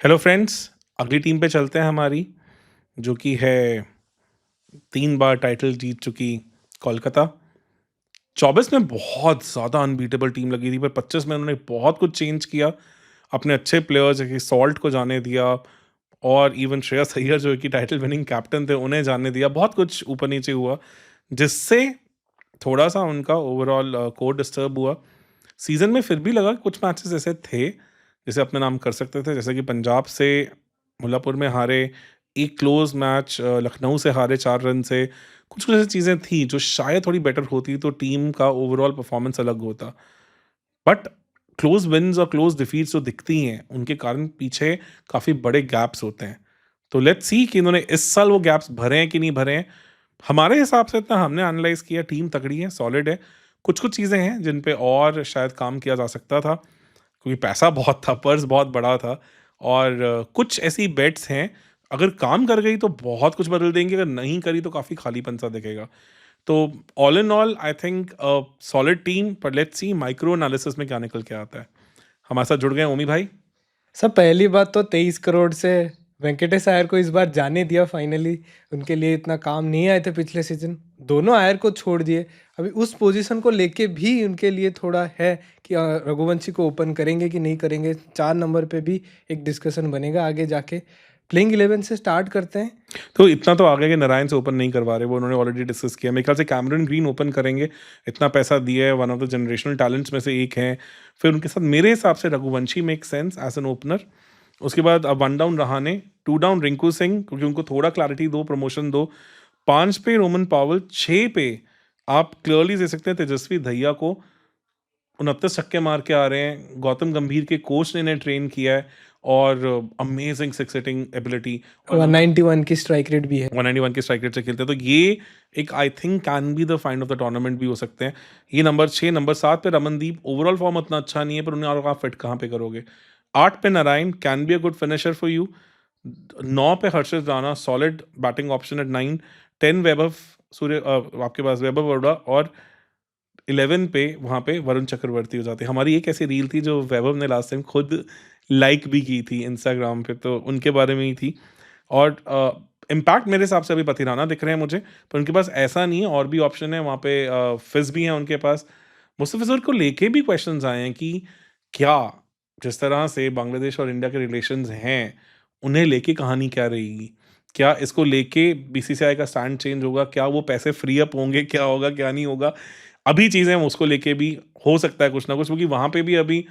Hello friends, अगली team पे चलते हैं हमारी, जो कि है 3 बार टाइटल जीत चुकी कोलकाता। 24 में बहुत ज़्यादा अनबीटेबल टीम लगी थी, पर 25 में उन्होंने बहुत कुछ चेंज किया। अपने अच्छे प्लेयर्स जैसे सॉल्ट को जाने दिया और इवन श्रेयस अय्यर जो कि टाइटल विनिंग कैप्टन थे, उन्हें जाने दिया। बहुत कुछ ऊपर-नीचे हुआ, जिससे थोड़ा-सा उनका ओवरऑल कोर डिस्टर्ब हुआ। सीज़न में फिर भी लगा कुछ मैचेस ऐसे थे, जिसे अपने नाम कर सकते थे, जैसे कि पंजाब से मुल्लापुर में हारे, एक क्लोज़ मैच लखनऊ से हारे 4 रन से। कुछ-कुछ ऐसी चीज़ें थी जो शायद थोड़ी बेटर होती तो टीम का ओवरऑल परफॉर्मेंस अलग होता। बट क्लोज़ विन्स और क्लोज़ डिफीट्स जो दिखती हैं, उनके कारण पीछे काफ़ी बड़े गैप्स होते हैं। तो लेट्स सी कि इन्होंने इस साल वो गैप्स भरे हैं कि नहीं भरे हैं। हमारे हिसाब से इतना हमने एनालाइज़ किया, टीम तगड़ी है, सॉलिड है। कुछ-कुछ चीज़ें हैं जिन पे और शायद काम किया जा सकता था, क्योंकि पैसा बहुत था, पर्स बहुत बड़ा था और कुछ ऐसी बेट्स हैं, अगर काम कर गई तो बहुत कुछ बदल देंगी, अगर नहीं करी तो काफ़ी खालीपन-सा दिखेगा। तो all in all I think solid team, पर लेट्स सी माइक्रो एनालिसिस में क्या निकल के आता है। हमारे साथ जुड़ गए हैं ओमी भाई। सर पहली बात तो 23 करोड़ से वेंकटेश अय्यर को इस बार जाने दिया फाइनली। उनके लिए इतना काम नहीं आए थे पिछले सीजन। दोनों अय्यर को छोड़ दिए। अभी उस पोजीशन को लेके भी उनके लिए थोड़ा है कि रघुवंशी को ओपन करेंगे कि नहीं करेंगे। 4 नंबर पे भी एक डिस्कशन बनेगा आगे जाके। प्लेइंग 11 से स्टार्ट करते हैं। तो इतना तो आ गया कि नारायण से ओपन नहीं करवा रहे, वो उन्होंने ऑलरेडी डिस्कस किया। मेरे ख्याल से कैमरन ग्रीन ओपन करेंगे, इतना पैसा दिया है, one of the generational talents में से एक हैं। फिर उनके साथ मेरे हिसाब से Raghuvanshi make sense as an opener. उसके बाद अब 1 डाउन रहाणे, 2 डाउन रिंकू सिंह, क्योंकि उनको थोड़ा क्लैरिटी दो, प्रमोशन दो। 5 पे रोमन पावल, 6 पे आप क्लियरली दे सकते हैं तेजस्वी दहिया को। 29 छक्के मार के आ रहे हैं। गौतम गंभीर के कोच ने इन्हें ट्रेन किया है और अमेजिंग सिक्स हिटिंग एबिलिटी और 191 की स्ट्राइक रेट भी है। 191 के स्ट्राइक रेट से खेलते हैं, तो ये एक I think can be the find of the tournament भी हो सकते हैं। ये नंबर 6, नंबर 7 पे रमनदीप, ओवरऑल फॉर्म उतना अच्छा नहीं है, पर उन्हें और आप फिट कहाँ पे करोगे। 8 पे Narine, can be a good finisher for you. 9 पे Harshit Rana, solid batting option at 9। 10 Vaibhav आपके पास वैभव वरुणा, और 11 पे वहाँ पे वरुण चक्रवर्ती हो जाते हैं। हमारी एक ऐसी रील थी जो वैभव ने लास्ट टाइम खुद लाइक भी की थी इंस्टाग्राम पे, तो उनके बारे में ही थी। और इम्पैक्ट मेरे हिसाब से अभी पथिराना दिख रहे हैं मुझे, पर उनके पास ऐसा नहीं है, और भी ऑप्शन है वहाँ पे। फिज भी हैं उनके पास। मुस्तफिजुर को लेके भी क्वेश्चंस आए हैं कि क्या, जिस तरह से बांग्लादेश और इंडिया के रिलेशंस हैं, उन्हें लेके कहानी क्या रहेगी? क्या इसको लेके बीसीसीआई का स्टैंड चेंज होगा? क्या वो पैसे फ्री अप होंगे? क्या होगा, क्या नहीं होगा? अभी चीज़ें उसको लेके भी हो सकता है कुछ ना कुछ, क्योंकि वहाँ पे भी अभी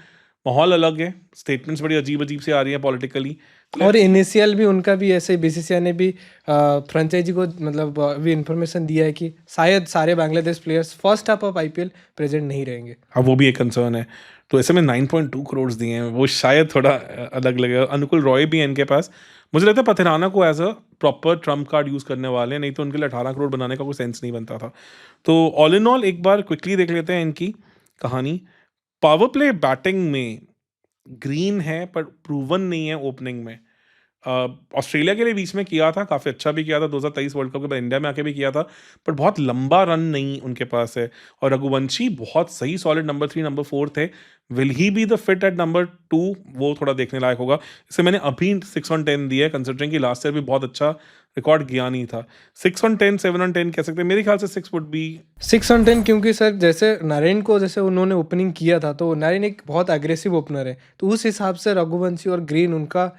माहौल अलग है। स्टेटमेंट्स बड़ी अजीब-अजीब सी आ रही हैं पॉलिटिकली। और लेट्स इनिशियल भी उनका भी ऐसे बीसीसीआई ने भी फ्रेंचाइजी को मतलब अभी इन्फॉर्मेशन दिया है कि शायद सारे Bangladesh players first half of IPL present नहीं रहेंगे। हाँ, वो भी एक कंसर्न है। तो ऐसे में 9.2 करोड़ दिए हैं, वो शायद थोड़ा अलग लगेगा। अनुकुल रॉय भी है इनके पास। मुझे लगता है पथिराना को as a proper Trump card use करने वाले हैं, नहीं तो उनके लिए 18 करोड़ बनाने का कोई सेंस नहीं बनता था। तो ऑल इन ऑल एक बार क्विकली देख लेते हैं इनकी कहानी। पावर प्ले बैटिंग में ग्रीन है, पर प्रूवन नहीं है ओपनिंग में। अ, ऑस्ट्रेलिया के लिए बीच में किया था, काफ़ी अच्छा भी किया था, 2023 वर्ल्ड कप के बाद इंडिया में आके भी किया था, पर बहुत लंबा रन नहीं उनके पास है। और रघुवंशी बहुत सही सॉलिड नंबर 3, नंबर 4 थे। Will he be the fit at number 2? वो थोड़ा देखने लायक होगा। इसे मैंने अभी 6 ऑन 10 दिया है, कंसिडरिंग कि लास्ट ईयर भी बहुत अच्छा रिकॉर्ड गया नहीं था। 6 ऑन 10, 7 ऑन 10 कह सकते हैं। मेरे ख्याल से 6 वुड बी। 6 on 10 क्योंकि सर जैसे नारायण को जैसे उन्होंने ओपनिंग किया था तो नारायण एक बहुत एग्रेसिव ओपनर है, तो उस हिसाब से रघुवंशी और ग्रीन उनका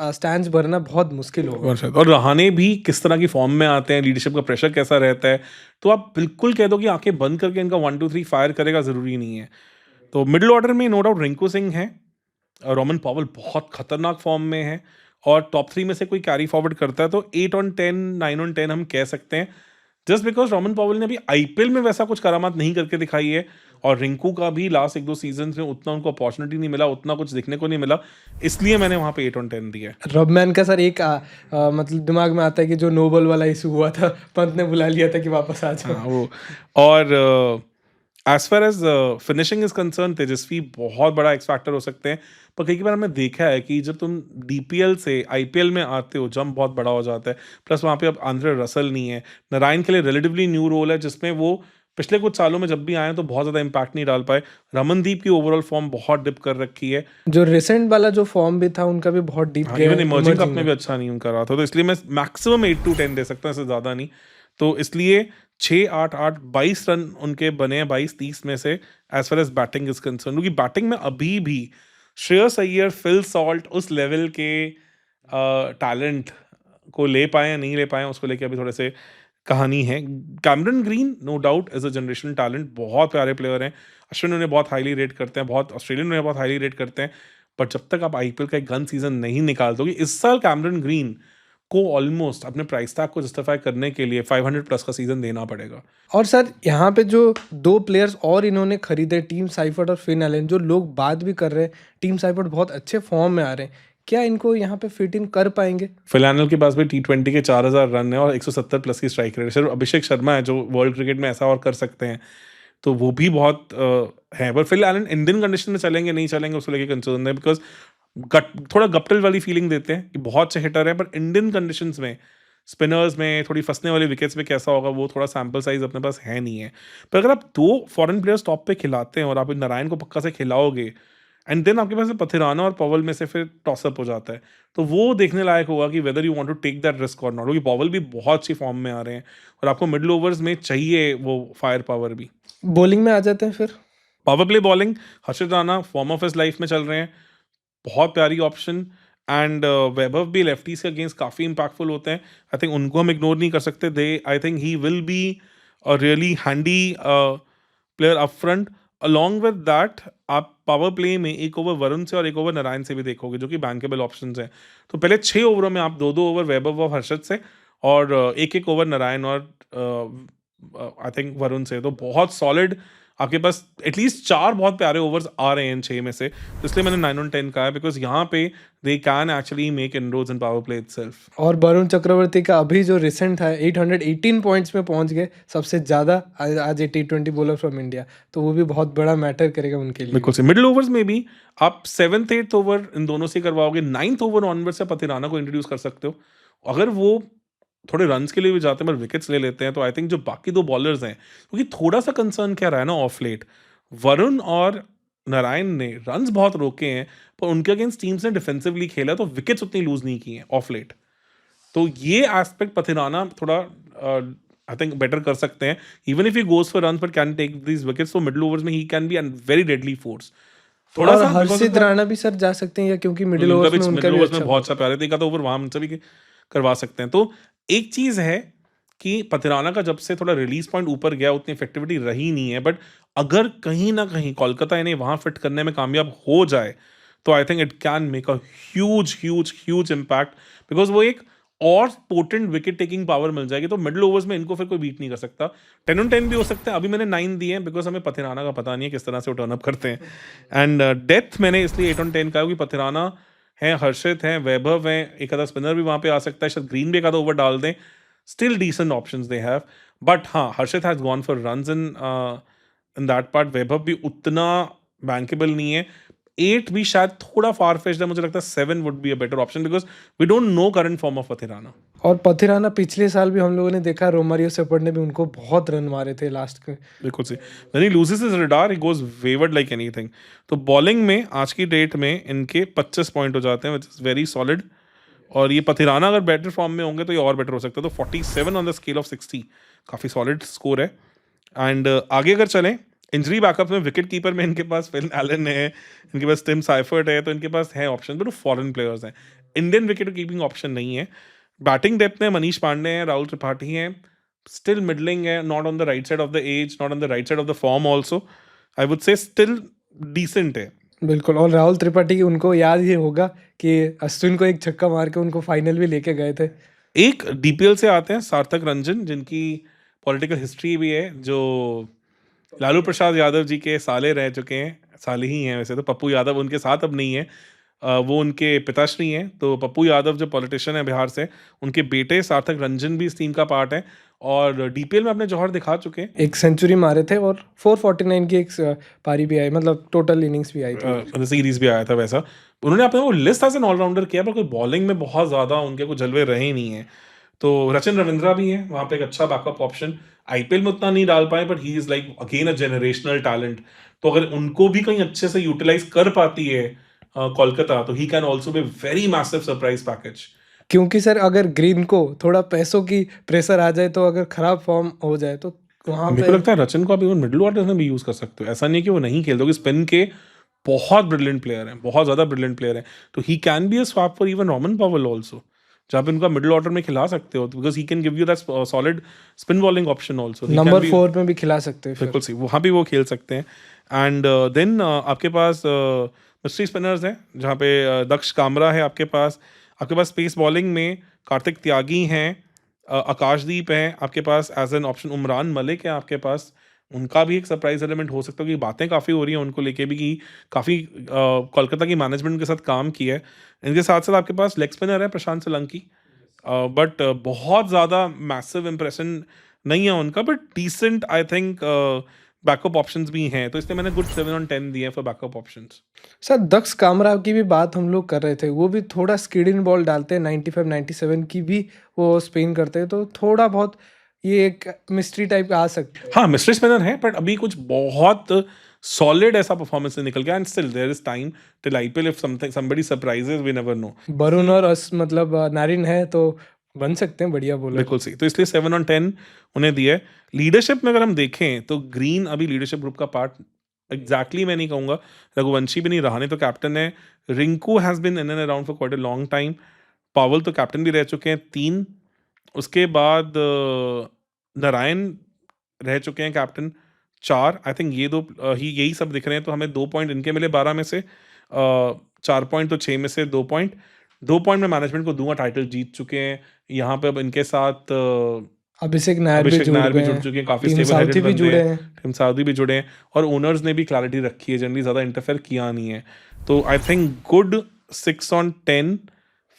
स्टैंड्स भरना बहुत मुश्किल होगा। और रहाणे भी किस तरह की फॉर्म में आते हैं, लीडरशिप का प्रेशर कैसा रहता है, तो आप बिल्कुल कह दो कि आंखें बंद करके इनका 1 2 3 फायर करेगा, ज़रूरी नहीं है। तो मिडिल ऑर्डर में नो डाउट रिंकू सिंह है। रोमन पॉवल बहुत खतरनाक फॉर्म में है, और टॉप 3 में से कोई कैरी फॉरवर्ड करता है तो 8 ऑन 10, 9 ऑन 10 हम कह सकते हैं। जस्ट बिकॉज़ रोमन पॉवल ने अभी आईपीएल में वैसा कुछ करामात नहीं करके दिखाई है, और रिंकू का भी लास्ट 1-2 सीज़न्स में उतना उनको अपॉर्च्युनिटी नहीं मिला, उतना कुछ देखने को नहीं मिला। इसलिए मैंने वहाँ पे 8 ऑन 10 दिया है। रबमैन का सर एक मतलब दिमाग में आता है कि जो नो बॉल वाला इशू हुआ था, पंत ने बुला लिया था कि वापस आ जाओ। हाँ, वो। और as far as finishing is concern, Tejasvi बहुत बड़ा एक्स फैक्टर हो सकते हैं। पर कई बार हमने देखा है कि जब तुम डीपीएल से आईपीएल में आते हो, जंप बहुत बड़ा हो जाता है। प्लस वहाँ पे अब आंद्रे रसल नहीं है। नारायण के लिए रिलेटिवली न्यू रोल है, जिसमें वो पिछले कुछ सालों में जब भी आए हैं तो बहुत ज़्यादा इम्पैक्ट नहीं डाल पाए। रमनदीप की ओवरऑल फॉर्म बहुत डिप कर रखी है। जो रिसेंट वाला जो फॉर्म भी था उनका भी बहुत डीप हाँ, गया इवन है इमर्जिंग कप इमर्जिंग में में। भी अच्छा नहीं उनका रहा था, तो इसलिए मैं मैक्सिमम 8 टू 10 दे सकता हूँ, इससे ज़्यादा नहीं। तो इसलिए 6, 8, 8, 22 रन उनके बने हैं 22-30 में से, as far as batting is concern, क्योंकि बैटिंग में अभी भी श्रेयस अय्यर, फिल सॉल्ट उस लेवल के टैलेंट को ले पाए या नहीं ले पाए, उसको लेके अभी थोड़े से कहानी है। Cameron Green no doubt is a generational talent, बहुत प्यारे प्लेयर हैं। अश्विन उन्हें बहुत हाईली रेट करते हैं, बहुत ऑस्ट्रेलियन उन्हें बहुत हाईली रेट करते हैं, बट जब तक आप आईपीएल का एक गन सीजन नहीं निकाल दोगे, इस साल कैमरन ग्रीन को ऑलमोस्ट अपने प्राइस टैग को जस्टिफाई करने के लिए 500 प्लस का सीजन देना पड़ेगा। और सर यहाँ पे जो 2 प्लेयर्स और इन्होंने खरीदे, टीम साइफर्ट और फिन एलन, जो लोग बात भी कर रहे हैं, टीम साइफर्ट बहुत अच्छे फॉर्म में आ रहे हैं, क्या इनको यहाँ पे फिट इन कर पाएंगे? फिलहाल के पास भी T20 के 4000 रन है और 170 प्लस की स्ट्राइक रेट है। सिर्फ अभिषेक शर्मा है जो वर्ल्ड क्रिकेट में ऐसा और कर सकते हैं, तो वो भी बहुत है। पर फिल एलन इंडियन कंडीशन में चलेंगे नहीं चलेंगे उसको लेके कंसर्न है, बिकॉज थोड़ा गप्टिल वाली फीलिंग देते हैं कि बहुत अच्छे हिटर है, पर इंडियन कंडीशंस में स्पिनर्स में थोड़ी फंसने वाले विकेट्स में कैसा होगा, वो थोड़ा सैम्पल साइज अपने पास है नहीं है। पर अगर आप 2 फॉरेन प्लेयर्स टॉप पे खिलाते हैं और आप नारायण को पक्का से खिलाओगे, एंड देन आपके पास पथिराना और पवल में से फिर टॉसअप हो जाता है, तो वो देखने लायक होगा कि whether you want to take that risk और नॉट, क्योंकि पवल भी बहुत अच्छी फॉर्म में आ रहे हैं और आपको मिडिल ओवर्स में चाहिए वो फायर पावर भी। बॉलिंग में आ जाते हैं फिर। Power play bowling, Harshit Rana form of his life में चल रहे हैं, बहुत प्यारी ऑप्शन। एंड वैभव भी लेफ्टीज के अगेंस्ट काफ़ी इंपैक्टफुल होते हैं, आई थिंक उनको हम इग्नोर नहीं कर सकते। They I think he will be a really handy player up front. Along with that आप पावर प्ले में एक ओवर वरुण से और एक ओवर नारायण से भी देखोगे, जो कि बैंकेबल ऑप्शंस हैं। तो पहले 6 ओवरों में आप 2-2 ओवर वैभव और हर्षित से और एक एक ओवर नारायण और आई थिंक वरुण से, तो बहुत सॉलिड आपके पास एटलीस्ट 4 बहुत प्यारे ओवर्स आ रहे हैं इन 6 में से। तो इसलिए मैंने 9 और 10 कहा है, बिकॉज यहाँ पे they can actually make inroads in power play itself. और वरुण चक्रवर्ती का अभी जो रिसेंट था 818 पॉइंट्स में पहुंच गए, सबसे ज़्यादा आज T20 बॉलर फ्रॉम इंडिया, तो वो भी बहुत बड़ा मैटर करेगा उनके लिए। बिल्कुल से मिडिल ओवर्स में भी आप 7th 8th ओवर इन दोनों से करवाओगे, 9th ओवर ऑनवर्ड से पथिराना को इंट्रोड्यूस कर सकते हो। अगर वो थोड़े रन्स के लिए भी जाते हैं पर विकेट्स ले लेते हैं, तो आई थिंक जो बाकी 2 बॉलर्स हैं, क्योंकि थोड़ा सा कंसर्न क्या रहा है ना ऑफ लेट, वरुण और नारायण ने रन्स बहुत रोके हैं, पर उनके अगेंस्ट टीम्स ने डिफेंसिवली खेला तो विकेट्स उतनी लूज नहीं की हैं ऑफ लेट। तो ये एस्पेक्ट पथिराना थोड़ा आई थिंक बेटर कर सकते हैं। Even if he goes for runs but can take these wickets, तो मिडिल ओवर्स में he can be an very deadly force. थोड़ा और सा हर्षित राणा भी सर जा सकते हैं, या क्योंकि मिडिल ओवर्स में उनका भी मिडिल ओवर्स में अच्छा बहुत सा प्यारे थे, तो ओवर वहां उनसे भी करवा सकते हैं। तो एक चीज है कि पथिराना का जब से थोड़ा रिलीज पॉइंट ऊपर गया उतनी इफेक्टिविटी रही नहीं है, बट अगर कहीं ना कहीं कोलकाता इन्हें वहां फिट करने में कामयाब हो जाए, तो I think it can make a huge huge huge impact, because वो एक और पोटेंट विकेट टेकिंग पावर मिल जाएगी। तो मिडिल ओवर्स में इनको फिर कोई बीट नहीं कर सकता। 10 on 10 भी हो सकते हैं। अभी मैंने 9 दिए हैं बिकॉज हमें पथिराना का पता नहीं है किस तरह से वो टर्न अप करते हैं। एंड डेथ मैंने इसलिए 8 on 10 कहा, क्योंकि पथिराना है, हर्षित है, वैभव है, एक आधा स्पिनर भी वहां पे आ सकता है, शायद ग्रीन भी एक आधा ओवर डाल दें, still decent options they have. But हाँ, Harshit has gone for runs in that part. Vaibhav भी उतना बैंकेबल नहीं है। 8 भी शायद थोड़ा फार फेच्ड है, मुझे लगता है 7 would be a better option, because we don't know current form of Pathirana. और पथिराना पिछले साल भी हम लोगों ने देखा, रोमारियो सेपर्ड ने भी उनको बहुत रन मारे थे लास्ट के। बिल्कुल सी, when he loses his radar he goes wayward like anything। तो बॉलिंग में आज की डेट में इनके 25 पॉइंट हो जाते हैं, which is very solid। और ये पथिराना अगर बेटर फॉर्म में होंगे तो ये और बेटर हो सकता है। तो 47 ऑन द स्केल ऑफ 60 काफ़ी सॉलिड स्कोर है। एंड आगे अगर चलें इंजरी बैकअप में, विकेट कीपर में इनके पास फिल एलन है, इनके पास टिम साइफर्ट है, तो इनके पास है ऑप्शन, बट वो फॉरेन प्लेयर्स हैं, इंडियन विकेट कीपिंग ऑप्शन नहीं है। बैटिंग डेप्थ में मनीष पांडे हैं, राहुल त्रिपाठी हैं, still middling है, not on the right side of the age, not on the right side of the form also, I would say still decent है। बिल्कुल। और राहुल त्रिपाठी की उनको याद ही होगा कि अश्विन को एक छक्का मार के उनको फाइनल भी लेके गए थे। एक डीपीएल से आते हैं सार्थक रंजन, जिनकी पॉलिटिकल हिस्ट्री भी है, जो लालू प्रसाद यादव जी के साले रह चुके हैं, साले ही हैं वैसे तो। पप्पू यादव उनके साथ अब नहीं है, वो उनके पिताश्री हैं। तो पप्पू यादव जो पॉलिटिशियन है बिहार से, उनके बेटे सार्थक रंजन भी इस टीम का पार्ट है और डीपीएल में अपने जौहर दिखा चुके हैं। एक सेंचुरी मारे थे और 449 की एक पारी भी आई, मतलब टोटल इनिंग्स भी आई थी, सीरीज भी आया था वैसा। उन्होंने अपने वो लिस्ट एज एन ऑलराउंडर किया, पर कोई बॉलिंग में बहुत ज़्यादा उनके कुछ जलवे रहे नहीं हैं। तो रचिन रविंद्रा भी है वहाँ पे एक अच्छा बैकअप ऑप्शन, आईपीएल में उतना नहीं डाल पाए but he is like again a generational talent. तो अगर उनको भी कहीं अच्छे से यूटिलाइज कर पाती है कोलकाता, तो he can also be very massive surprise package. क्योंकि सर अगर ग्रीन को थोड़ा पैसों की प्रेशर आ जाए, तो अगर खराब फॉर्म हो जाए तो वहाँ मेरे को पे लगता है रचिन को अभी वो मिडिल ऑर्डर में भी यूज कर सकते हो, ऐसा नहीं है कि वो नहीं खेलते, क्योंकि स्पिन के बहुत ब्रिलियंट प्लेयर हैं, बहुत ज्यादा ब्रिलियंट प्लेयर हैं। तो ही can be a swap for even Roman Powell also, जहाँ पे उनका मिडिल ऑर्डर में खिला सकते हो, because he can give you that solid spin bowling option also. Number 4 में भी खिला सकते हैं फिर। बिल्कुल सही, वहाँ भी वो खेल सकते हैं। एंड देन आपके पास मिस्ट्री स्पिनर्स हैं, जहाँ पे दक्ष कामरा है आपके पास स्पेस बॉलिंग में कार्तिक त्यागी हैं, आकाशदीप हैं आपके पास as an option, Umran Malik है आपके पास, उनका भी एक सरप्राइज एलिमेंट हो सकता है, क्योंकि बातें काफ़ी हो रही हैं उनको लेके भी कि काफ़ी कोलकाता की मैनेजमेंट के साथ काम किया है। इनके साथ साथ आपके पास लेग स्पिनर है प्रशांत सोलंकी, बट बहुत ज़्यादा मैसिव इम्प्रेशन नहीं है उनका, but decent I think backup options भी हैं, तो इसलिए मैंने गुड 7/10 दिए for backup options. Sir Daksh Kamra की भी बात हम लोग कर रहे थे, वो भी थोड़ा स्किड इन बॉल डालते हैं, 95-97 की भी वो स्पिन करते हैं, तो थोड़ा बहुत ये एक मिस्ट्री टाइप आ सकता है। हाँ, मिस्ट्री स्पिनर है, बट अभी कुछ बहुत सॉलिड ऐसा परफॉर्मेंस नहीं निकल गया, and still there is time till IPL, if somebody surprises we never know. Varun और मतलब नारिन है तो बन सकते हैं बढ़िया बॉलर। बिल्कुल सही, तो इसलिए 7/10 उन्हें दिया है। लीडरशिप में अगर हम देखें तो ग्रीन अभी लीडरशिप ग्रुप का पार्ट एग्जैक्टली मैं नहीं कहूँगा, रघुवंशी भी नहीं, रहाणे तो कैप्टन है, Rinku has been in and around for quite a long time, पावल तो कैप्टन भी रह चुके हैं 3, उसके बाद नारायण रह चुके हैं कैप्टन 4। आई थिंक ये दो यही सब दिख रहे हैं, तो हमें 2 पॉइंट इनके मिले 12 में से, 4 पॉइंट तो 6 में से 2 पॉइंट। 2 पॉइंट मैं मैनेजमेंट को दूंगा, टाइटल जीत चुके हैं यहाँ पे। अब इनके साथ अभिषेक नायर भी अभिषेक जुड़ नायर भी गए जुड़ हैं, चुके हैं, काफी टीम स्टेबल साउथी हेडेड भी बंदे जुड़े हैं, हैं। टीम साउदी भी जुड़े हैं, और ओनर्स ने भी क्लैरिटी रखी है, जनरली ज्यादा इंटरफेयर किया नहीं है। तो I think good 6/10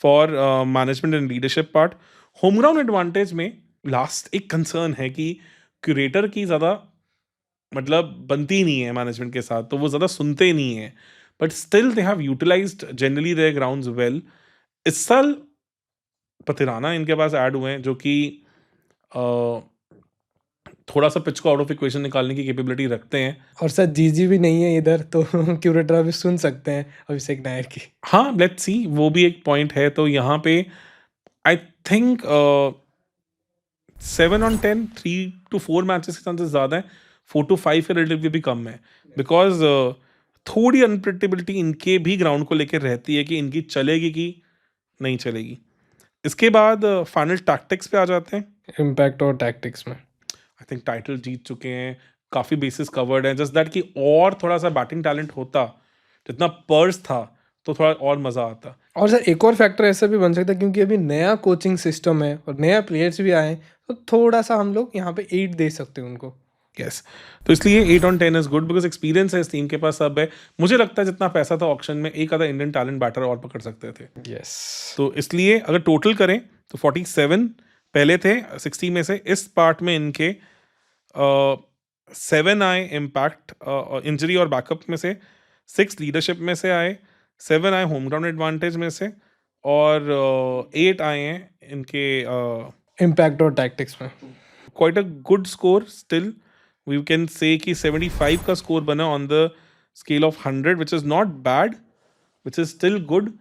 for management and leadership part. Home ground advantage में लास्ट एक कंसर्न है कि क्यूरेटर की ज्यादा मतलब बनती नहीं है मैनेजमेंट के साथ, तो वो ज़्यादा सुनते नहीं हैं, but still they have utilised generally their grounds well. इस साल पतिराना इनके पास ऐड हुए हैं, जो कि थोड़ा सा पिच को आउट ऑफ इक्वेशन निकालने की कैपेबिलिटी रखते हैं। और सर जीजी भी नहीं है इधर, तो क्यूरेटर अभी सुन सकते हैं अभिषेक नायर की। हाँ, लेट्स सी, वो भी एक पॉइंट है। तो यहाँ पे आई थिंक 7/10 3 to 4 मैचेस के चांसेस ज़्यादा है, 4 to 5 के रिलेटिवली भी कम है, बिकॉज थोड़ी अनप्रेडिक्टेबिलिटी इनके भी ग्राउंड को लेकर रहती है कि इनकी चलेगी कि नहीं चलेगी। इसके बाद फाइनल टैक्टिक्स पे आ जाते हैं। इम्पैक्ट और टैक्टिक्स में आई थिंक टाइटल जीत चुके हैं, काफ़ी बेसिस कवर्ड हैं, जस्ट दैट कि और थोड़ा सा बैटिंग टैलेंट होता, जितना पर्स था, तो थोड़ा और मज़ा आता। और सर एक और फैक्टर ऐसा भी बन सकता है, क्योंकि अभी नया कोचिंग सिस्टम है और नया प्लेयर्स भी आए हैं, तो थोड़ा सा हम लोग यहाँ पे 8 दे सकते हैं उनको। यस, तो इसलिए 8/10 इज गुड, बिकॉज एक्सपीरियंस है इस टीम के पास, सब है। मुझे लगता है जितना पैसा था ऑक्शन में, एक आधा इंडियन टैलेंट बैटर और पकड़ सकते थे। यस, तो इसलिए अगर टोटल करें तो 47 पहले थे 60 में से, इस पार्ट में इनके 7 आए इम्पैक्ट इंजरी और बैकअप में से, 6 लीडरशिप में से आए, 7 आए होम ग्राउंड एडवांटेज में से, और 8 आए हैं इनके इम्पैक्ट और टैक्टिक्स में। Quite a good score still. We can say कि 75 का स्कोर बना on the scale of 100, which is not bad, which is still good.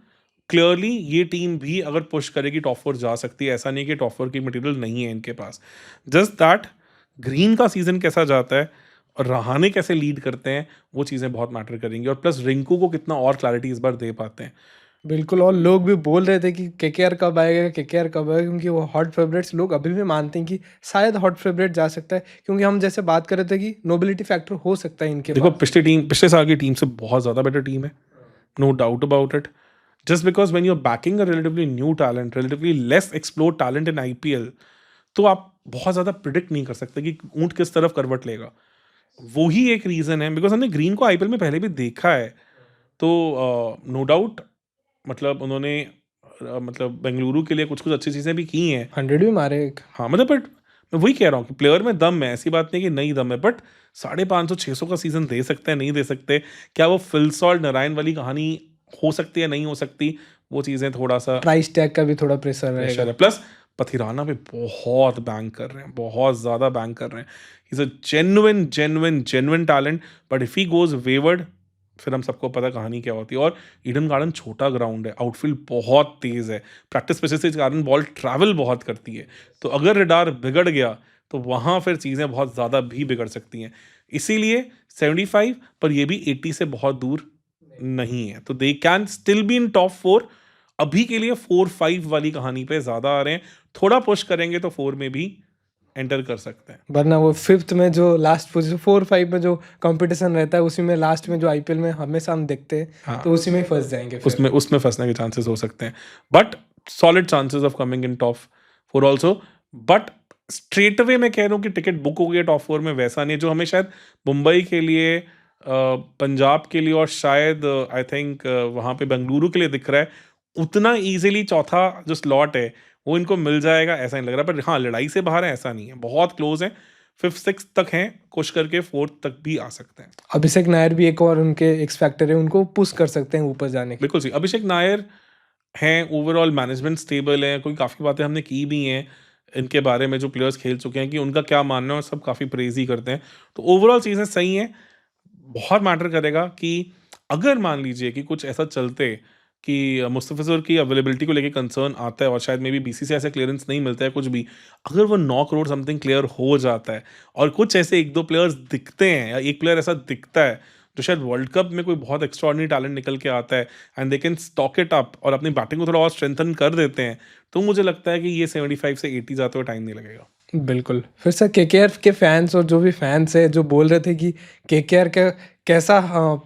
Clearly ये टीम भी अगर पुश करेगी टॉप 4 जा सकती है, ऐसा नहीं कि टॉप 4 की मटेरियल नहीं है इनके पास। जस्ट दैट ग्रीन का सीजन कैसा जाता है और रहाणे कैसे लीड करते हैं, वो चीज़ें बहुत मैटर करेंगी, और प्लस रिंकू को कितना और क्लैरिटी इस बार दे पाते हैं। बिल्कुल, और लोग भी बोल रहे थे कि केकेआर कब आएगा, केकेआर कब आएगा, क्योंकि वो हॉट फेवरेट्स लोग अभी भी मानते हैं कि शायद हॉट फेवरेट जा सकता है, क्योंकि हम जैसे बात कर रहे थे कि नोबिलिटी फैक्टर हो सकता है इनके देखो, पास। पिछले साल की टीम से बहुत ज़्यादा बेटर टीम है, no doubt about it. Just because when you are backing a relatively new talent, relatively less explored talent in IPL, तो आप बहुत ज़्यादा प्रिडिक्ट नहीं कर सकते कि ऊंट किस तरफ करवट लेगा। वो ही एक रीज़न है, बिकॉज हमने ग्रीन को आईपीएल में पहले भी देखा है। तो नो डाउट, मतलब उन्होंने मतलब बेंगलुरु के लिए कुछ कुछ अच्छी चीज़ें भी की हैं। 100 भी मारे एक। हाँ, मतलब बट मैं वही कह रहा हूँ कि प्लेयर में दम है, ऐसी बात नहीं कि नहीं दम है, बट 550-600 का सीजन दे सकते हैं, नहीं दे सकते। क्या वो फिल सॉल्ट नारायण वाली कहानी हो सकती है, नहीं हो सकती, वो चीज़ें थोड़ा सा प्राइस टैग का भी थोड़ा प्रेशर प्रेशर रहेगा। है। प्लस पथिराना पे बहुत बैंग कर रहे हैं, बहुत ज़्यादा बैंग कर रहे हैं। He is a genuine talent, but if he goes wayward, फिर हम सबको पता है कहानी क्या होती है। और ईडन गार्डन छोटा ग्राउंड है, आउटफील्ड बहुत तेज़ है, प्रैक्टिस पिचेस के कारण बॉल ट्रैवल बहुत करती है। तो अगर रडार बिगड़ गया, तो वहाँ फिर चीज़ें बहुत ज़्यादा भी बिगड़ सकती हैं। इसीलिए 75, पर ये भी 80 से बहुत दूर नहीं है। तो they can still be in top 4। अभी के लिए 4-5 वाली कहानी पे ज़्यादा आ रहे हैं। थोड़ा पुश करेंगे तो 4 में भी एंटर कर सकते हैं। वरना वो 5th में जो लास्ट पोज़ीशन 4-5 में जो कॉम्पिटिशन रहता है, उसी में लास्ट में जो आईपीएल में हमेशा हम देखते हैं, हाँ, तो उसी में ही फँस जाएँगे फिर। उसमें उसमें फँसने के चांसेस हो सकते हैं। But solid chances of coming in top 4 also. But straight away मैं कह रहा हूँ कि टिकट बुक हो गई है टॉप 4 में, वैसा नहीं है जो हमें शायद मुंबई के लिए, पंजाब के लिए और शायद आई थिंक वहाँ पे बेंगलुरु के लिए दिख रहा है। उतना ईज़िली चौथा जो स्लॉट है, वो इनको मिल जाएगा ऐसा नहीं लग रहा। पर हाँ, लड़ाई से बाहर है ऐसा नहीं है, बहुत क्लोज़ हैं। 5th-6th तक हैं, पुश करके 4th तक भी आ सकते हैं। अभिषेक नायर भी एक और उनके एक्स फैक्टर है, उनको पुश कर सकते हैं ऊपर जाने के। बिल्कुल सही। अभिषेक नायर हैं, ओवरऑल मैनेजमेंट स्टेबल है, कोई काफ़ी बातें हमने की भी हैं इनके बारे में, जो प्लेयर्स खेल चुके हैं, कि उनका क्या मानना है, और सब काफ़ी प्रेज़ ही करते हैं। तो ओवरऑल चीज़ें सही हैं। बहुत मैटर करेगा कि अगर मान लीजिए कि कुछ ऐसा चलते कि मुस्तफिजुर की अवेलेबिलिटी को लेके कंसर्न आता है और शायद मे बी बीसीसीआई से क्लियरेंस नहीं मिलता है कुछ भी, अगर वो 9 करोड़ समथिंग क्लियर हो जाता है और कुछ ऐसे 1-2 प्लेयर्स दिखते हैं, या एक प्लेयर ऐसा दिखता है जो शायद वर्ल्ड कप में कोई बहुत एक्स्ट्राऑर्डिनरी टैलेंट निकल के आता है, and they can stock it up और अपनी बैटिंग को थोड़ा और स्ट्रेंथन कर देते हैं, तो मुझे लगता है कि ये 75 से 80 जाते हुए टाइम नहीं लगेगा। बिल्कुल। फिर सर केकेआर के फैन्स और जो भी फैन्स हैं, जो बोल रहे थे कि केकेआर का कैसा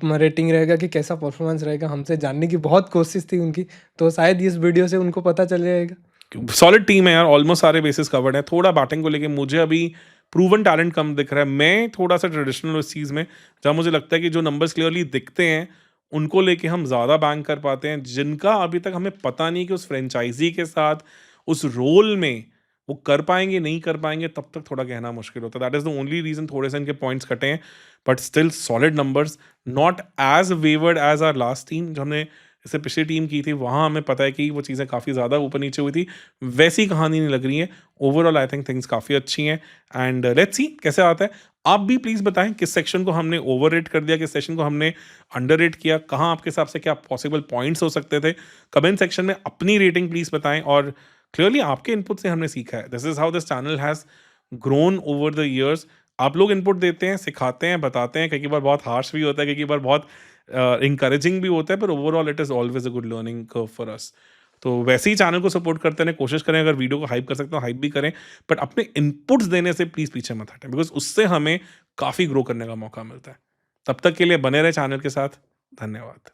रेटिंग रहेगा, कि कैसा परफॉर्मेंस रहेगा, हमसे जानने की बहुत कोशिश थी उनकी, तो शायद इस वीडियो से उनको पता चल जाएगा। सॉलिड टीम है यार, ऑलमोस्ट सारे बेसिस कवर्ड है। थोड़ा बैटिंग को लेके मुझे अभी प्रूवन टैलेंट कम दिख रहा है। मैं थोड़ा सा ट्रेडिशनल उस चीज़ में, जहाँ मुझे लगता है कि जो नंबर्स क्लियरली दिखते हैं उनको लेके हम ज़्यादा बैंक कर पाते हैं, जिनका अभी तक हमें पता नहीं कि उस फ्रेंचाइजी के साथ उस रोल में वो कर पाएंगे नहीं कर पाएंगे, तब तक थोड़ा कहना मुश्किल होता है। That is the only reason थोड़े से इनके पॉइंट्स कटे हैं, but still solid numbers, not as wayward as our last team जो हमने जैसे पिछली टीम की थी, वहाँ हमें पता है कि वो चीज़ें काफ़ी ज़्यादा ऊपर नीचे हुई थी। वैसी कहानी नहीं लग रही है। ओवरऑल आई थिंक थिंग्स काफ़ी अच्छी हैं, एंड लेट्स सी कैसे आता है। आप भी प्लीज़ बताएं किस सेक्शन को हमने ओवररेट कर दिया, किस सेक्शन को हमने अंडररेट किया, कहाँ आपके हिसाब से क्या पॉसिबल पॉइंट्स हो सकते थे। कमेंट सेक्शन में अपनी रेटिंग प्लीज़ बताएं, और क्लियरली आपके इनपुट से हमने सीखा है। This is how this channel has grown over the years. आप लोग इनपुट देते हैं, सिखाते हैं, बताते हैं, कई बार बहुत हार्श भी होता है, कई बार बहुत इंकरेजिंग भी होता है, पर overall it is always a good learning curve for us. तो वैसे ही चैनल को सपोर्ट करते रहें, कोशिश करें अगर वीडियो को हाइप कर सकते हो हाइप भी करें, बट अपने इनपुट्स देने से प्लीज़ पीछे मत हटें, बिकॉज़ उससे हमें काफ़ी ग्रो करने का मौका मिलता है। तब तक के लिए बने रहें चैनल के साथ। धन्यवाद।